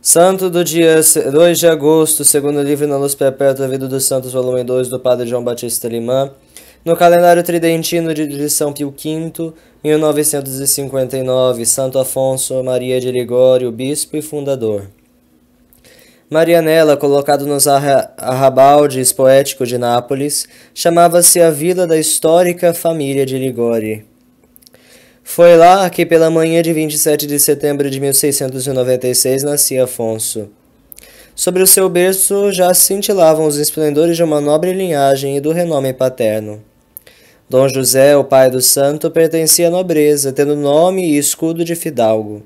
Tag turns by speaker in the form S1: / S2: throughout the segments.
S1: Santo do dia 2 de agosto, segundo o livro Na Luz Perpétua, a Vida dos Santos, volume 2, do Padre João Batista Limã, no calendário tridentino de São Pio V, 1959, Santo Afonso Maria de Ligório, bispo e fundador. Marianella, colocado nos arrabaldes poéticos de Nápoles, chamava-se a vila da histórica família de Ligório. Foi lá que, pela manhã de 27 de setembro de 1696, nascia Afonso. Sobre o seu berço já cintilavam os esplendores de uma nobre linhagem e do renome paterno. Dom José, o pai do santo, pertencia à nobreza, tendo nome e escudo de fidalgo.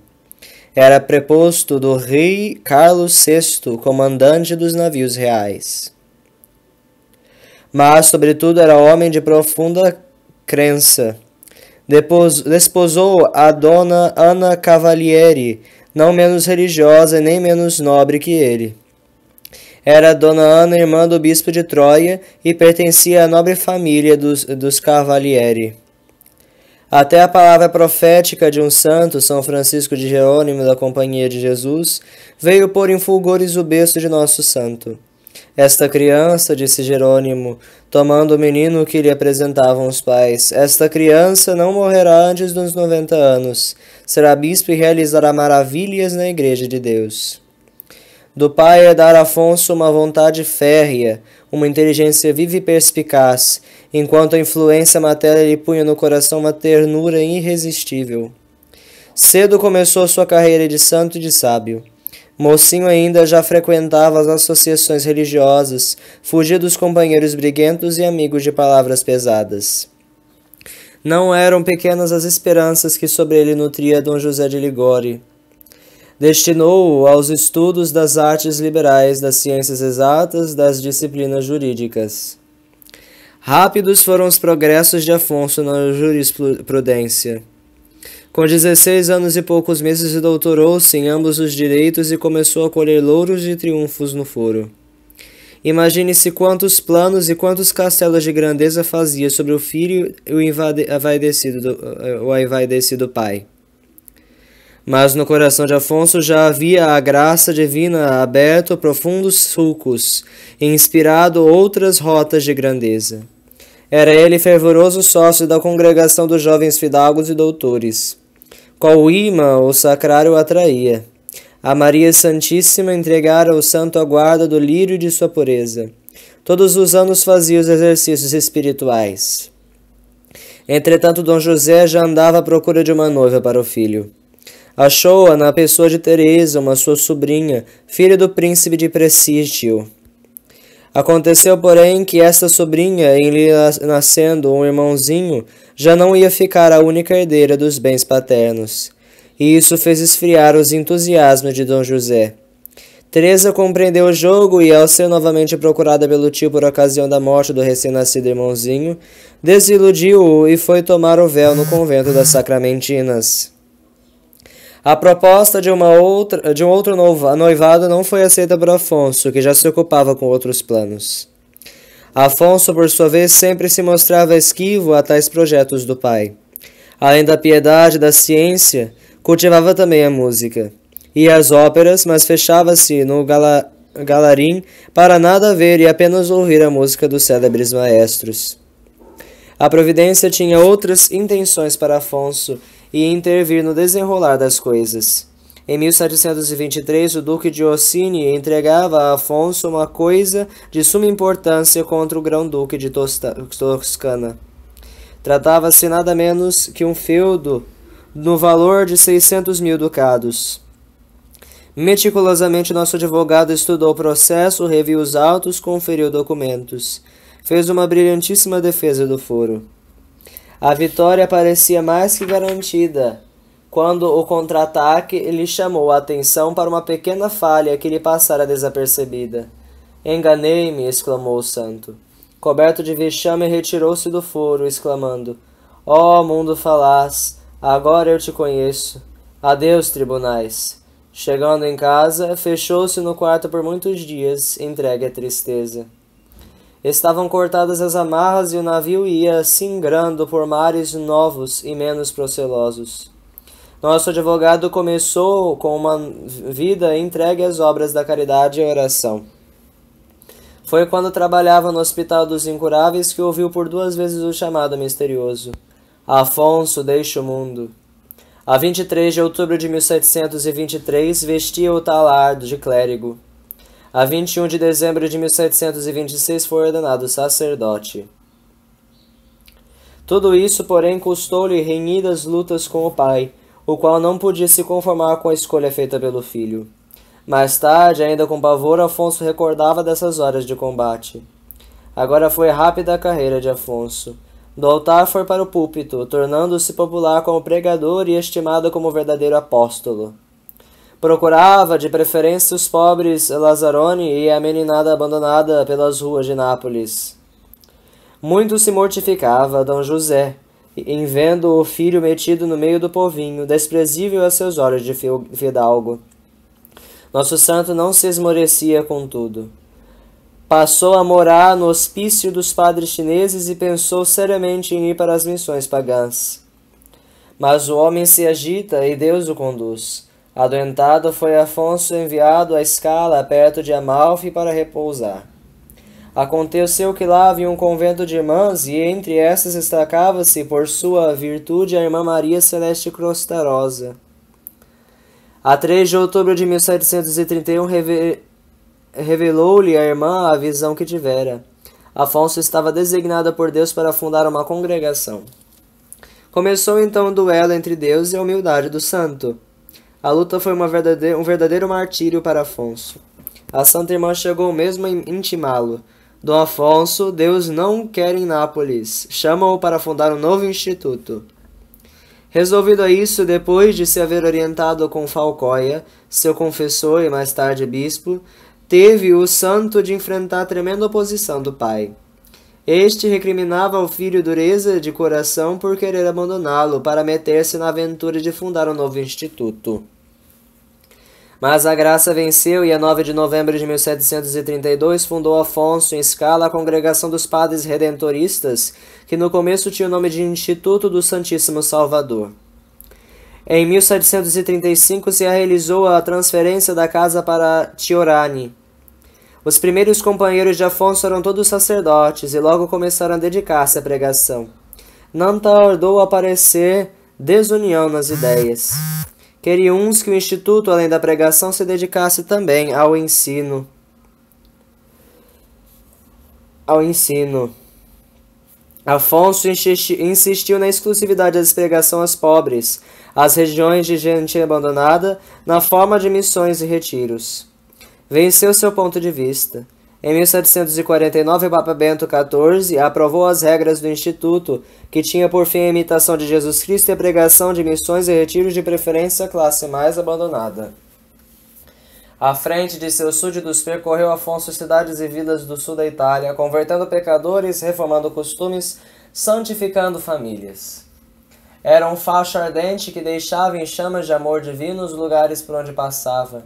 S1: Era preposto do rei Carlos VI, comandante dos navios reais. Mas, sobretudo, era homem de profunda crença. Desposou a dona Ana Cavalieri, não menos religiosa nem menos nobre que ele. Era dona Ana irmã do bispo de Troia e pertencia à nobre família dos Cavalieri. Até a palavra profética de um santo, São Francisco de Jerônimo da Companhia de Jesus, veio pôr em fulgores o berço de nosso santo. Esta criança, disse Jerônimo, tomando o menino que lhe apresentavam os pais, esta criança não morrerá antes dos 90 anos, será bispo e realizará maravilhas na Igreja de Deus. Do pai herdara Afonso uma vontade férrea, uma inteligência viva e perspicaz, enquanto a influência materna lhe punha no coração uma ternura irresistível. Cedo começou sua carreira de santo e de sábio. Mocinho ainda já frequentava as associações religiosas, fugia dos companheiros briguentos e amigos de palavras pesadas. Não eram pequenas as esperanças que sobre ele nutria Dom José de Ligório. Destinou-o aos estudos das artes liberais, das ciências exatas, das disciplinas jurídicas. Rápidos foram os progressos de Afonso na jurisprudência. Com 16 anos e poucos meses, doutorou-se em ambos os direitos e começou a colher louros e triunfos no foro. Imagine-se quantos planos e quantos castelos de grandeza fazia sobre o filho e o envaidecido pai. Mas no coração de Afonso já havia a graça divina aberto profundos sulcos e inspirado outras rotas de grandeza. Era ele fervoroso sócio da congregação dos jovens fidalgos e doutores. Qual imã o sacrário o atraía. A Maria Santíssima entregara o santo à guarda do lírio de sua pureza. Todos os anos fazia os exercícios espirituais. Entretanto, Dom José já andava à procura de uma noiva para o filho. Achou-a na pessoa de Teresa, uma sua sobrinha, filha do príncipe de Prestígio. Aconteceu, porém, que esta sobrinha, em lhe nascendo um irmãozinho, já não ia ficar a única herdeira dos bens paternos. E isso fez esfriar os entusiasmos de Dom José. Teresa compreendeu o jogo e, ao ser novamente procurada pelo tio por ocasião da morte do recém-nascido irmãozinho, desiludiu-o e foi tomar o véu no convento das Sacramentinas. A proposta de um outro noivado não foi aceita por Afonso, que já se ocupava com outros planos. Afonso, por sua vez, sempre se mostrava esquivo a tais projetos do pai. Além da piedade e da ciência, cultivava também a música. Ia às óperas, mas fechava-se no galarim para nada ver e apenas ouvir a música dos célebres maestros. A providência tinha outras intenções para Afonso e intervir no desenrolar das coisas. Em 1723, o duque de Orsini entregava a Afonso uma coisa de suma importância contra o grão-duque de Toscana. Tratava-se nada menos que um feudo no valor de 600.000 ducados. Meticulosamente, nosso advogado estudou o processo, reviu os autos, conferiu documentos. Fez uma brilhantíssima defesa do foro. A vitória parecia mais que garantida, quando o contra-ataque lhe chamou a atenção para uma pequena falha que lhe passara desapercebida. Enganei-me, exclamou o santo. Coberto de vexame, retirou-se do foro, exclamando: Ó mundo falaz, agora eu te conheço. Adeus, tribunais. Chegando em casa, fechou-se no quarto por muitos dias, entregue à tristeza. Estavam cortadas as amarras e o navio ia singrando por mares novos e menos procelosos. Nosso advogado começou com uma vida entregue às obras da caridade e oração. Foi quando trabalhava no Hospital dos Incuráveis que ouviu por 2 vezes o chamado misterioso: Afonso, deixa o mundo. A 23 de outubro de 1723, vestia o talardo de clérigo. A 21 de dezembro de 1726, foi ordenado sacerdote. Tudo isso, porém, custou-lhe renhidas lutas com o pai, o qual não podia se conformar com a escolha feita pelo filho. Mais tarde, ainda com pavor, Afonso recordava dessas horas de combate. Agora foi rápida a carreira de Afonso. Do altar foi para o púlpito, tornando-se popular como pregador e estimado como verdadeiro apóstolo. Procurava, de preferência, os pobres Lazzaroni e a meninada abandonada pelas ruas de Nápoles. Muito se mortificava Dom José, em vendo o filho metido no meio do povinho, desprezível a seus olhos de fidalgo. Nosso santo não se esmorecia, contudo. Passou a morar no hospício dos padres chineses e pensou seriamente em ir para as missões pagãs. Mas o homem se agita e Deus o conduz. Adoentado, foi Afonso enviado à Scala, perto de Amalfi, para repousar. Aconteceu que lá havia um convento de irmãs, e entre essas destacava-se, por sua virtude, a irmã Maria Celeste Crostarosa. A 3 de outubro de 1731, revelou-lhe a irmã a visão que tivera. Afonso estava designado por Deus para fundar uma congregação. Começou então o duelo entre Deus e a humildade do santo. A luta foi um verdadeiro martírio para Afonso. A santa irmã chegou mesmo a intimá-lo. Dom Afonso, Deus não quer em Nápoles. Chama-o para fundar um novo instituto. Resolvido a isso, depois de se haver orientado com Falcoia, seu confessor e mais tarde bispo, teve o santo de enfrentar tremenda oposição do pai. Este recriminava ao filho dureza de coração por querer abandoná-lo para meter-se na aventura de fundar um novo instituto. Mas a graça venceu e a 9 de novembro de 1732 fundou Afonso em Scala a Congregação dos Padres Redentoristas, que no começo tinha o nome de Instituto do Santíssimo Salvador. Em 1735 se realizou a transferência da casa para Tiorani. Os primeiros companheiros de Afonso eram todos sacerdotes e logo começaram a dedicar-se à pregação. Não tardou a aparecer desunião nas ideias. Queriam uns que o Instituto, além da pregação, se dedicasse também ao ensino. Afonso insistiu na exclusividade da pregação às pobres, às regiões de gente abandonada, na forma de missões e retiros. Venceu seu ponto de vista. Em 1749, o Papa Bento XIV aprovou as regras do Instituto, que tinha por fim a imitação de Jesus Cristo e a pregação de missões e retiros de preferência à classe mais abandonada. À frente de seus súditos, percorreu Afonso cidades e vilas do sul da Itália, convertendo pecadores, reformando costumes, santificando famílias. Era um facho ardente que deixava em chamas de amor divino os lugares por onde passava.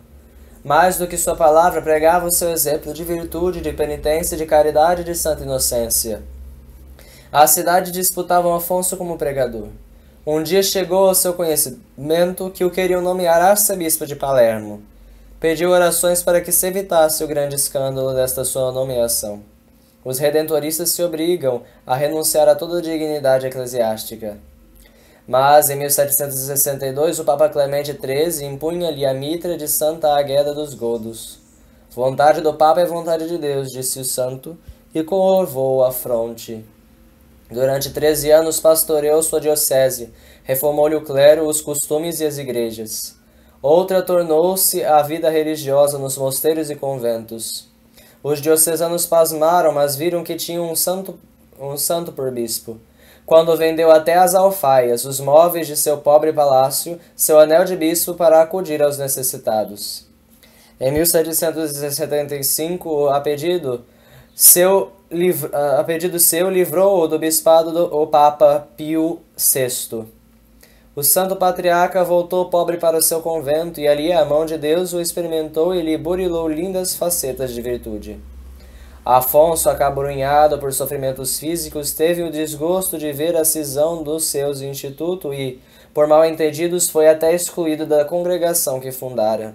S1: Mais do que sua palavra, pregava o seu exemplo de virtude, de penitência, de caridade e de santa inocência. A cidade disputava Afonso como pregador. Um dia chegou ao seu conhecimento que o queriam nomear arcebispo de Palermo. Pediu orações para que se evitasse o grande escândalo desta sua nomeação. Os redentoristas se obrigam a renunciar a toda dignidade eclesiástica. Mas, em 1762, o Papa Clemente XIII impunha-lhe a mitra de Santa Águeda dos Godos. Vontade do Papa é vontade de Deus, disse o santo, e curvou a fronte. Durante 13 anos pastoreou sua diocese, reformou-lhe o clero, os costumes e as igrejas. Outra tornou-se a vida religiosa nos mosteiros e conventos. Os diocesanos pasmaram, mas viram que tinham um santo por bispo. Quando vendeu até as alfaias, os móveis de seu pobre palácio, seu anel de bispo para acudir aos necessitados. Em 1775, a pedido seu, livrou-o do bispado o Papa Pio VI. O santo patriarca voltou pobre para o seu convento e ali a mão de Deus o experimentou e lhe burilou lindas facetas de virtude. Afonso, acabrunhado por sofrimentos físicos, teve o desgosto de ver a cisão dos seus institutos e, por mal entendidos foi até excluído da congregação que fundara.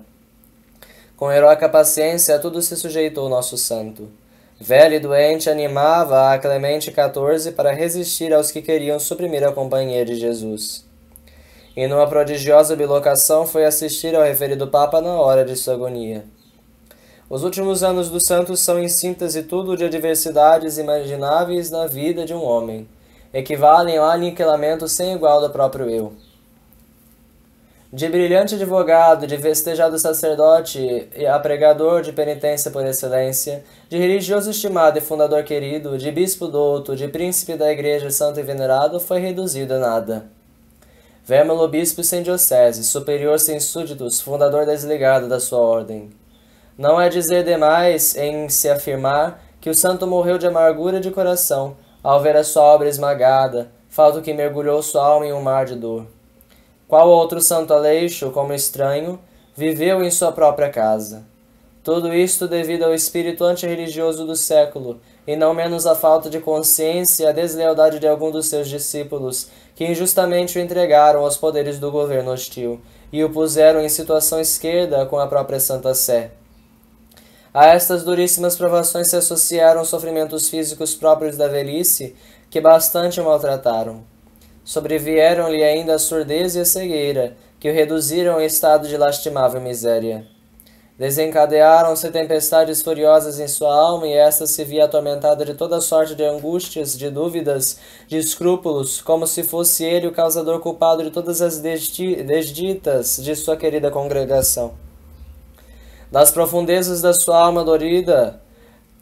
S1: Com heróica paciência a tudo se sujeitou nosso santo. Velho e doente, animava a Clemente XIV para resistir aos que queriam suprimir a companhia de Jesus. E numa prodigiosa bilocação foi assistir ao referido Papa na hora de sua agonia. Os últimos anos dos santos são em síntese tudo de adversidades imagináveis na vida de um homem. Equivalem ao aniquilamento sem igual do próprio eu. De brilhante advogado, de festejado sacerdote a pregador de penitência por excelência, de religioso estimado e fundador querido, de bispo douto, de príncipe da igreja santo e venerado, foi reduzido a nada. Vemo-lo bispo sem diocese, superior sem súditos, fundador desligado da sua ordem. Não é dizer demais em se afirmar que o santo morreu de amargura de coração, ao ver a sua obra esmagada, fato que mergulhou sua alma em um mar de dor. Qual outro santo Aleixo, como estranho, viveu em sua própria casa. Tudo isto devido ao espírito antirreligioso do século, e não menos à falta de consciência e à deslealdade de algum dos seus discípulos, que injustamente o entregaram aos poderes do governo hostil, e o puseram em situação esquerda com a própria Santa Sé. A estas duríssimas provações se associaram os sofrimentos físicos próprios da velhice, que bastante o maltrataram. Sobrevieram-lhe ainda a surdez e a cegueira, que o reduziram em estado de lastimável miséria. Desencadearam-se tempestades furiosas em sua alma, e esta se via atormentada de toda sorte de angústias, de dúvidas, de escrúpulos, como se fosse ele o causador culpado de todas as desditas de sua querida congregação. Das profundezas da sua alma dorida,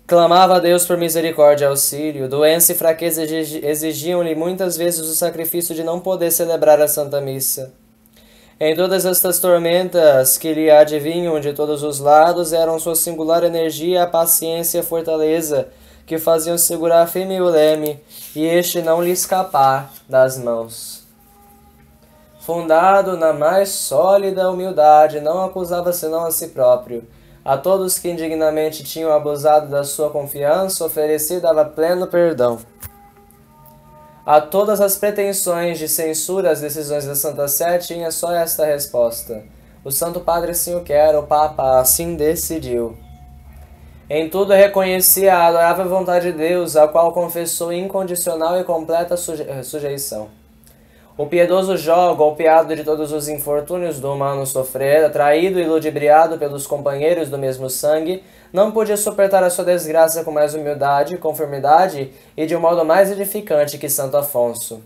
S1: clamava a Deus por misericórdia e auxílio. Doença e fraqueza exigiam-lhe muitas vezes o sacrifício de não poder celebrar a Santa Missa. Em todas estas tormentas que lhe adivinham de todos os lados, eram sua singular energia, a paciência e a fortaleza que faziam segurar firme o leme e este não lhe escapar das mãos. Fundado na mais sólida humildade, não acusava senão a si próprio. A todos que indignamente tinham abusado da sua confiança, oferecia e dava pleno perdão. A todas as pretensões de censura às decisões da Santa Sé tinha só esta resposta: o Santo Padre assim o quer, o Papa assim decidiu. Em tudo reconhecia a adorável vontade de Deus, a qual confessou incondicional e completa sujeição. O piedoso Jó, golpeado de todos os infortúnios do humano sofrer, atraído e ludibriado pelos companheiros do mesmo sangue, não podia suportar a sua desgraça com mais humildade, conformidade e de um modo mais edificante que Santo Afonso.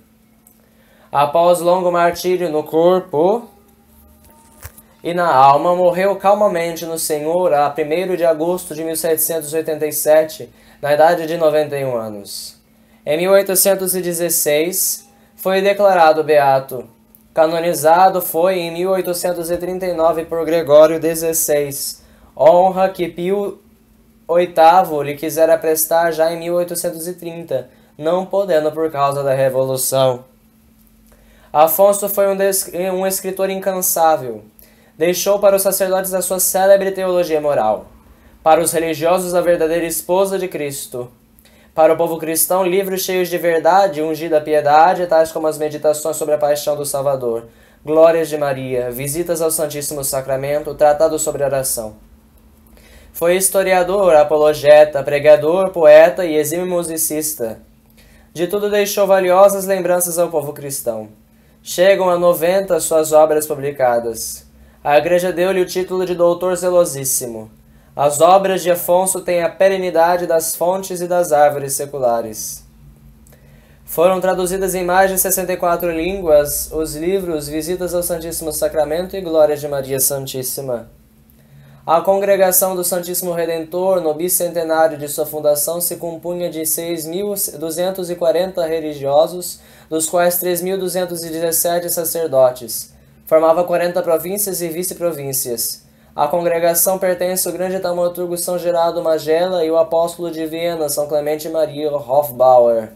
S1: Após longo martírio no corpo e na alma, morreu calmamente no Senhor a 1º de agosto de 1787, na idade de 91 anos. Em 1816, foi declarado beato. Canonizado foi em 1839 por Gregório XVI, honra que Pio VIII lhe quisera prestar já em 1830, não podendo por causa da Revolução. Afonso foi um escritor incansável. Deixou para os sacerdotes a sua célebre teologia moral, para os religiosos a verdadeira esposa de Cristo, para o povo cristão livros cheios de verdade, ungida piedade, tais como as meditações sobre a paixão do Salvador, glórias de Maria, visitas ao Santíssimo Sacramento, tratado sobre oração. Foi historiador, apologeta, pregador, poeta e exímio musicista. De tudo deixou valiosas lembranças ao povo cristão. Chegam a 90 suas obras publicadas. A Igreja deu-lhe o título de doutor zelosíssimo. As obras de Afonso têm a perenidade das fontes e das árvores seculares. Foram traduzidas em mais de 64 línguas os livros Visitas ao Santíssimo Sacramento e Glórias de Maria Santíssima. A Congregação do Santíssimo Redentor, no bicentenário de sua fundação, se compunha de 6.240 religiosos, dos quais 3.217 sacerdotes. Formava 40 províncias e vice-províncias. A congregação pertence ao grande taumaturgo São Gerardo Magela e o apóstolo de Viena, São Clemente Maria Hofbauer.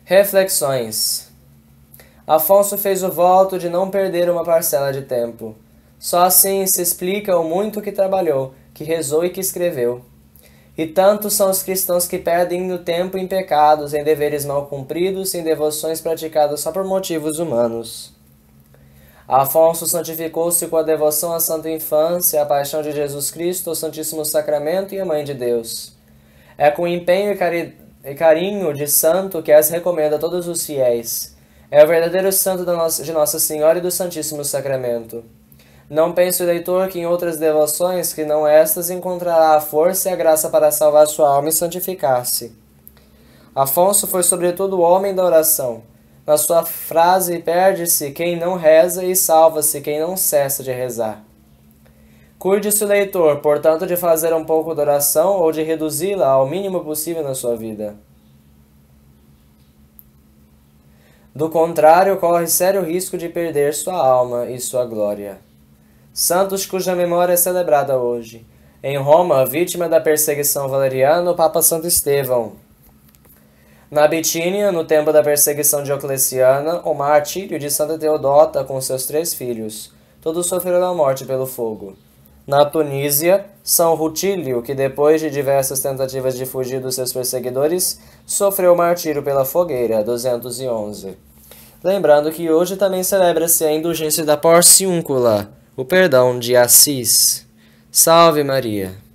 S1: Reflexões. Afonso fez o voto de não perder uma parcela de tempo. Só assim se explica o muito que trabalhou, que rezou e que escreveu. E tantos são os cristãos que perdem o tempo em pecados, em deveres mal cumpridos, em devoções praticadas só por motivos humanos. Afonso santificou-se com a devoção à Santa Infância, à paixão de Jesus Cristo, ao Santíssimo Sacramento e à Mãe de Deus. É com empenho e carinho de santo que as recomenda a todos os fiéis. É o verdadeiro santo de Nossa Senhora e do Santíssimo Sacramento. Não pense o leitor que em outras devoções, que não estas, encontrará a força e a graça para salvar sua alma e santificar-se. Afonso foi sobretudo o homem da oração. Na sua frase perde-se quem não reza e salva-se quem não cessa de rezar. Cuide-se o leitor, portanto, de fazer um pouco de oração ou de reduzi-la ao mínimo possível na sua vida. Do contrário, corre sério risco de perder sua alma e sua glória. Santos cuja memória é celebrada hoje. Em Roma, vítima da perseguição valeriana, o Papa Santo Estevão. Na Bitínia, no tempo da perseguição diocleciana, o martírio de Santa Teodota com seus 3 filhos. Todos sofreram a morte pelo fogo. Na Tunísia, São Rutílio, que depois de diversas tentativas de fugir dos seus perseguidores, sofreu o martírio pela fogueira, 211. Lembrando que hoje também celebra-se a indulgência da Porciúncula, o perdão de Assis. Salve Maria!